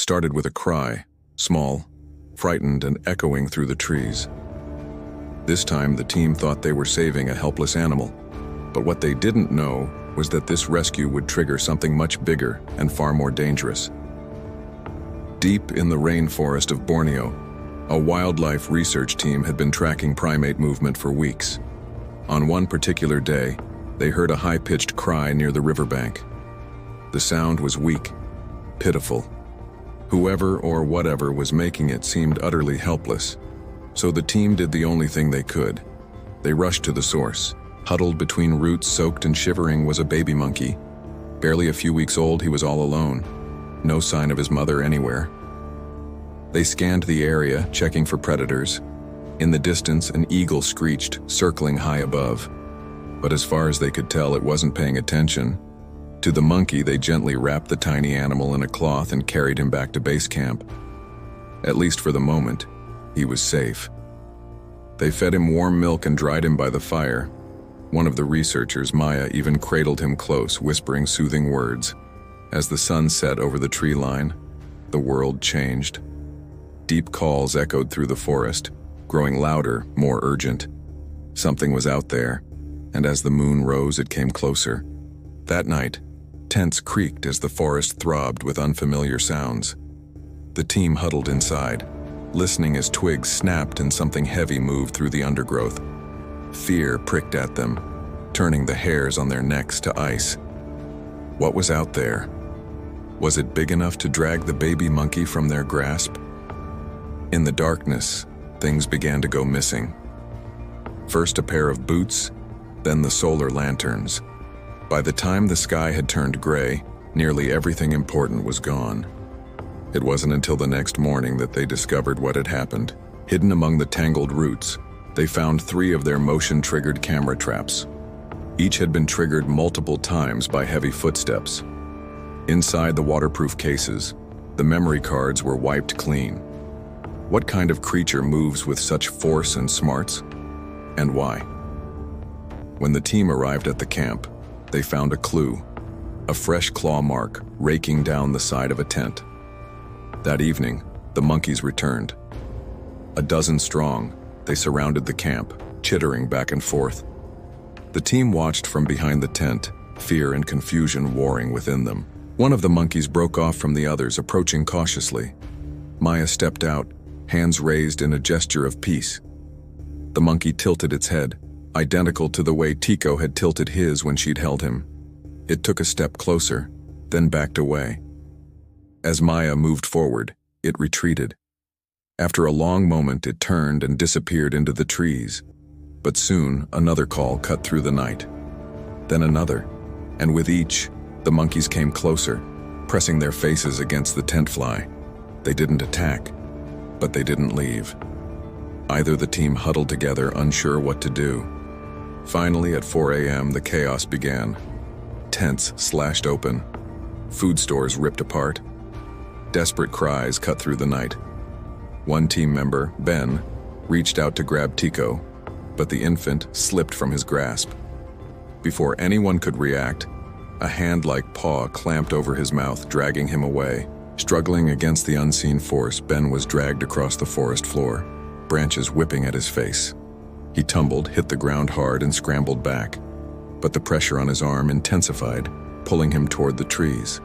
started with a cry, small, frightened, and echoing through the trees. This time, the team thought they were saving a helpless animal, but what they didn't know was that this rescue would trigger something much bigger and far more dangerous. Deep in the rainforest of Borneo, a wildlife research team had been tracking primate movement for weeks. On one particular day, they heard a high-pitched cry near the riverbank. The sound was weak, pitiful. Whoever or whatever was making it seemed utterly helpless, so the team did the only thing they could. They rushed to the source. Huddled between roots, soaked and shivering, was a baby monkey. Barely a few weeks old, he was all alone. No sign of his mother anywhere. They scanned the area, checking for predators. In the distance, an eagle screeched, circling high above. But as far as they could tell, it wasn't paying attention. To the monkey, they gently wrapped the tiny animal in a cloth and carried him back to base camp. At least for the moment, he was safe. They fed him warm milk and dried him by the fire. One of the researchers, Maya, even cradled him close, whispering soothing words. As the sun set over the tree line, the world changed. Deep calls echoed through the forest, growing louder, more urgent. Something was out there, and as the moon rose, it came closer. That night, tents creaked as the forest throbbed with unfamiliar sounds. The team huddled inside, listening as twigs snapped and something heavy moved through the undergrowth. Fear pricked at them, turning the hairs on their necks to ice. What was out there? Was it big enough to drag the baby monkey from their grasp? In the darkness, things began to go missing. First a pair of boots, then the solar lanterns. By the time the sky had turned gray, nearly everything important was gone. It wasn't until the next morning that they discovered what had happened. Hidden among the tangled roots, they found 3 of their motion-triggered camera traps. Each had been triggered multiple times by heavy footsteps. Inside the waterproof cases, the memory cards were wiped clean. What kind of creature moves with such force and smarts? And why? When the team arrived at the camp, they found a clue, a fresh claw mark raking down the side of a tent. That evening, the monkeys returned. A dozen strong, they surrounded the camp, chittering back and forth. The team watched from behind the tent, fear and confusion warring within them. One of the monkeys broke off from the others, approaching cautiously. Maya stepped out, hands raised in a gesture of peace. The monkey tilted its head, identical to the way Tico had tilted his when she'd held him. It took a step closer, then backed away. As Maya moved forward, it retreated. After a long moment, it turned and disappeared into the trees. But soon, another call cut through the night. Then another, and with each, the monkeys came closer, pressing their faces against the tent fly. They didn't attack, but they didn't leave. Either the team huddled together, unsure what to do. Finally, at 4 a.m., the chaos began. Tents slashed open. Food stores ripped apart. Desperate cries cut through the night. One team member, Ben, reached out to grab Tico, but the infant slipped from his grasp. Before anyone could react, a hand-like paw clamped over his mouth, dragging him away. Struggling against the unseen force, Ben was dragged across the forest floor, branches whipping at his face. He tumbled, hit the ground hard, and scrambled back. But the pressure on his arm intensified, pulling him toward the trees.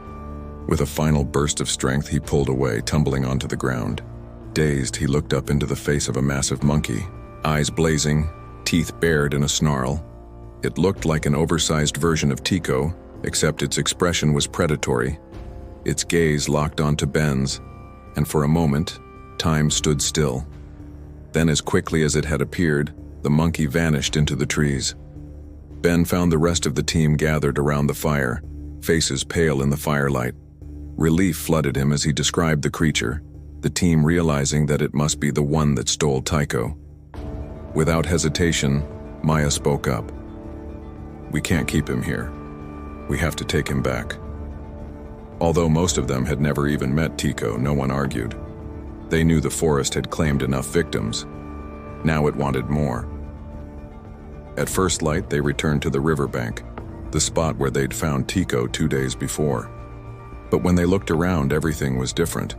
With a final burst of strength, he pulled away, tumbling onto the ground. Dazed, he looked up into the face of a massive monkey, eyes blazing, teeth bared in a snarl. It looked like an oversized version of Tico, except its expression was predatory. Its gaze locked onto Ben's, and for a moment, time stood still. Then, as quickly as it had appeared, the monkey vanished into the trees. Ben found the rest of the team gathered around the fire, faces pale in the firelight. Relief flooded him as he described the creature, the team realizing that it must be the one that stole Tycho. Without hesitation, Maya spoke up. "We can't keep him here. We have to take him back." Although most of them had never even met Tico, no one argued. They knew the forest had claimed enough victims. Now it wanted more. At first light, they returned to the riverbank, the spot where they'd found Tico 2 days before. But when they looked around, everything was different.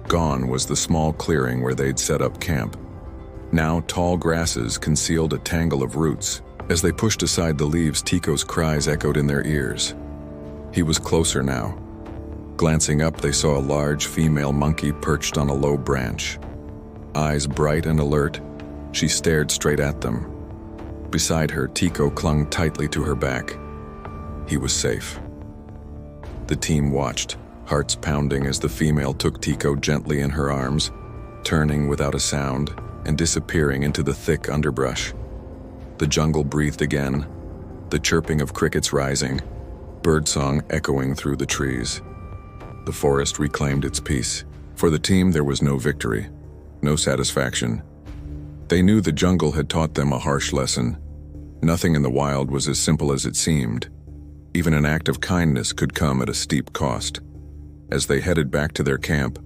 Gone was the small clearing where they'd set up camp. Now tall grasses concealed a tangle of roots. As they pushed aside the leaves, Tico's cries echoed in their ears. He was closer now. Glancing up, they saw a large female monkey perched on a low branch. Eyes bright and alert, she stared straight at them. Beside her, Tico clung tightly to her back. He was safe. The team watched, hearts pounding as the female took Tico gently in her arms, turning without a sound and disappearing into the thick underbrush. The jungle breathed again, the chirping of crickets rising, birdsong echoing through the trees. The forest reclaimed its peace. For the team, there was no victory, no satisfaction. They knew the jungle had taught them a harsh lesson. Nothing in the wild was as simple as it seemed. Even an act of kindness could come at a steep cost. As they headed back to their camp,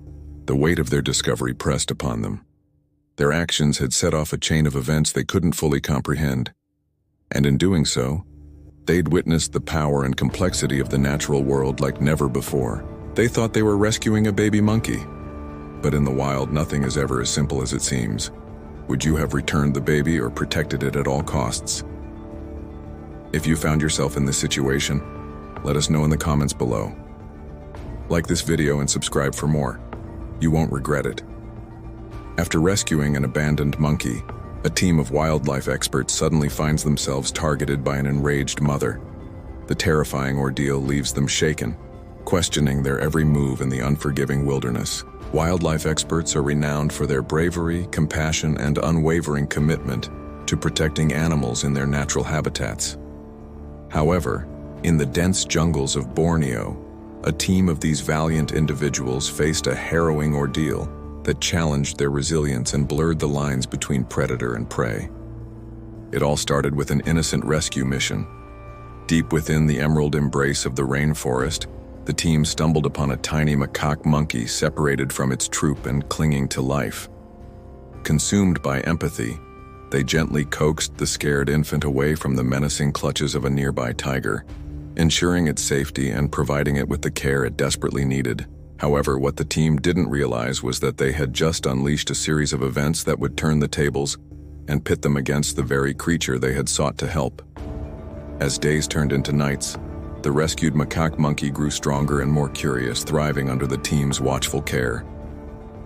the weight of their discovery pressed upon them. Their actions had set off a chain of events they couldn't fully comprehend. And in doing so, they'd witnessed the power and complexity of the natural world like never before. They thought they were rescuing a baby monkey. But in the wild, nothing is ever as simple as it seems. Would you have returned the baby or protected it at all costs? If you found yourself in this situation, let us know in the comments below. Like this video and subscribe for more. You won't regret it. After rescuing an abandoned monkey, a team of wildlife experts suddenly finds themselves targeted by an enraged mother. The terrifying ordeal leaves them shaken, questioning their every move in the unforgiving wilderness. Wildlife experts are renowned for their bravery, compassion, and unwavering commitment to protecting animals in their natural habitats. However, in the dense jungles of Borneo, a team of these valiant individuals faced a harrowing ordeal that challenged their resilience and blurred the lines between predator and prey. It all started with an innocent rescue mission. Deep within the emerald embrace of the rainforest, the team stumbled upon a tiny macaque monkey separated from its troop and clinging to life. Consumed by empathy, they gently coaxed the scared infant away from the menacing clutches of a nearby tiger, ensuring its safety and providing it with the care it desperately needed. However, what the team didn't realize was that they had just unleashed a series of events that would turn the tables and pit them against the very creature they had sought to help. As days turned into nights, the rescued macaque monkey grew stronger and more curious, thriving under the team's watchful care.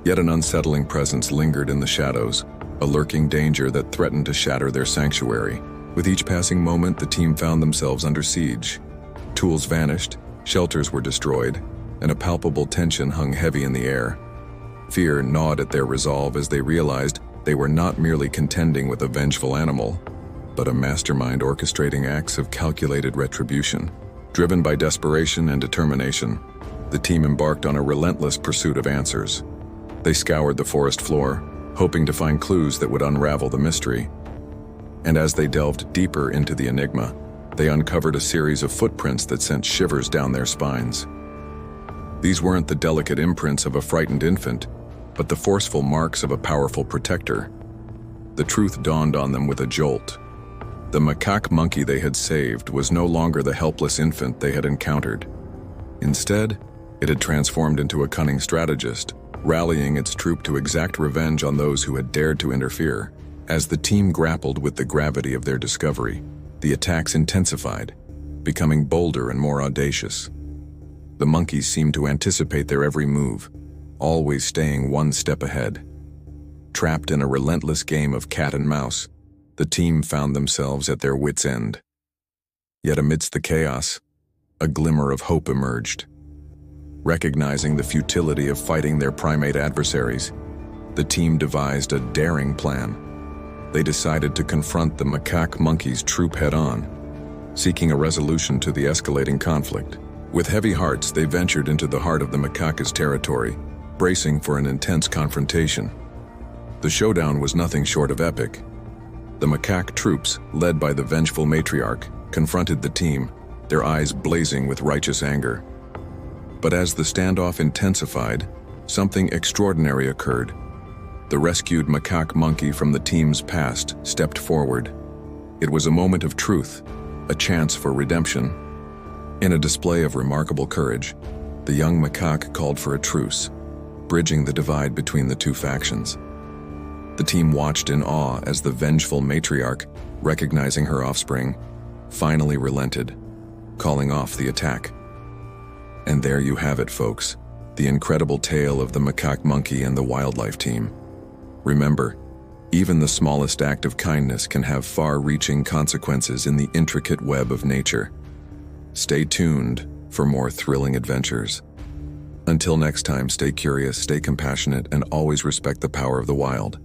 Yet an unsettling presence lingered in the shadows, a lurking danger that threatened to shatter their sanctuary. With each passing moment, the team found themselves under siege. Tools vanished, shelters were destroyed, and a palpable tension hung heavy in the air. Fear gnawed at their resolve as they realized they were not merely contending with a vengeful animal, but a mastermind orchestrating acts of calculated retribution. Driven by desperation and determination, the team embarked on a relentless pursuit of answers. They scoured the forest floor, hoping to find clues that would unravel the mystery. And as they delved deeper into the enigma, they uncovered a series of footprints that sent shivers down their spines. These weren't the delicate imprints of a frightened infant, but the forceful marks of a powerful protector. The truth dawned on them with a jolt. The macaque monkey they had saved was no longer the helpless infant they had encountered. Instead, it had transformed into a cunning strategist, rallying its troop to exact revenge on those who had dared to interfere. As the team grappled with the gravity of their discovery, the attacks intensified, becoming bolder and more audacious. The monkeys seemed to anticipate their every move, always staying one step ahead. Trapped in a relentless game of cat and mouse, the team found themselves at their wits' end. Yet amidst the chaos, a glimmer of hope emerged. Recognizing the futility of fighting their primate adversaries, the team devised a daring plan. They decided to confront the macaque monkey's troop head-on, seeking a resolution to the escalating conflict. With heavy hearts, they ventured into the heart of the macaque's territory, bracing for an intense confrontation. The showdown was nothing short of epic. The macaque troops, led by the vengeful matriarch, confronted the team, their eyes blazing with righteous anger. But as the standoff intensified, something extraordinary occurred. The rescued macaque monkey from the team's past stepped forward. It was a moment of truth, a chance for redemption. In a display of remarkable courage, the young macaque called for a truce. bridging the divide between the two factions. The team watched in awe as the vengeful matriarch, recognizing her offspring, finally relented, calling off the attack. And there you have it, folks, the incredible tale of the macaque monkey and the wildlife team. Remember, even the smallest act of kindness can have far-reaching consequences in the intricate web of nature. Stay tuned for more thrilling adventures. Until next time, stay curious, stay compassionate, and always respect the power of the wild.